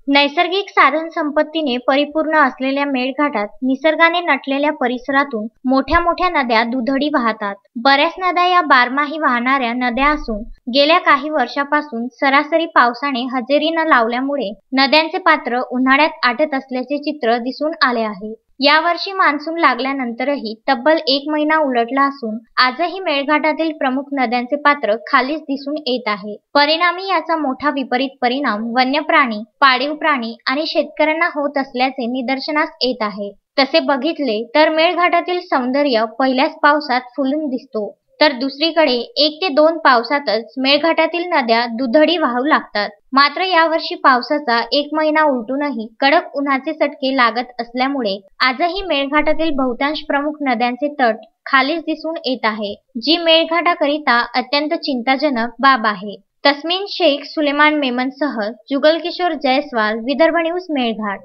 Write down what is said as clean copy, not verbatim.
नैसर्गिक साधन संपत्तीने परिपूर्ण असलेल्या मेळघाटात निसर्गाने नटलेल्या परिसरातून मोठ्या मोठ्या नद्या दुधडी वाहतात. बऱ्याच नद्या या बारमाही वाहणाऱ्या नद्या असून गेल्या काही वर्षापासून सरासरी पावसाने हजेरी न लावल्यामुळे नद्यांचे पात्र उन्हाळ्यात आटत असल्याचे चित्र दिसून आले आहे. यावर्षी मान्सून लागल्यानंतरही तब्बल 1 महिना उलटला असून आजही मेळघाटातील प्रमुख नद्यांचे पात्र खालीच दिसून येत आहे. परिणामी याचा मोठा विपरीत परिणाम वन्य प्राणी, पाळीव प्राणी आणि शेतकऱ्यांना होत असल्याचे निदर्शनास येत आहे. तसे बघितले तर मेळघाटातील सौंदर्य पहिल्याच पावसात फुलून दिसतो, तर दुसरीकडे 1 ते 2 पावसातच मेळघाटातील नद्या दुधडी वाहू लागतात. मात्र यावर्षी पावसाचा 1 महिना उलटूनही कडक उन्हाचे चटके लागत असल्यामुळे आजही मेळघाटातील बहुतांश प्रमुख नद्यांचे तट खालीच दिसून येत आहे, जी मेळघाटाकरिता अत्यंत चिंताजनक बाब आहे. तस्मीन शेख, सुलेमान मेमनसह जुगल किशोर जयस्वाल, विदर्भ न्यूज, मेळघाट.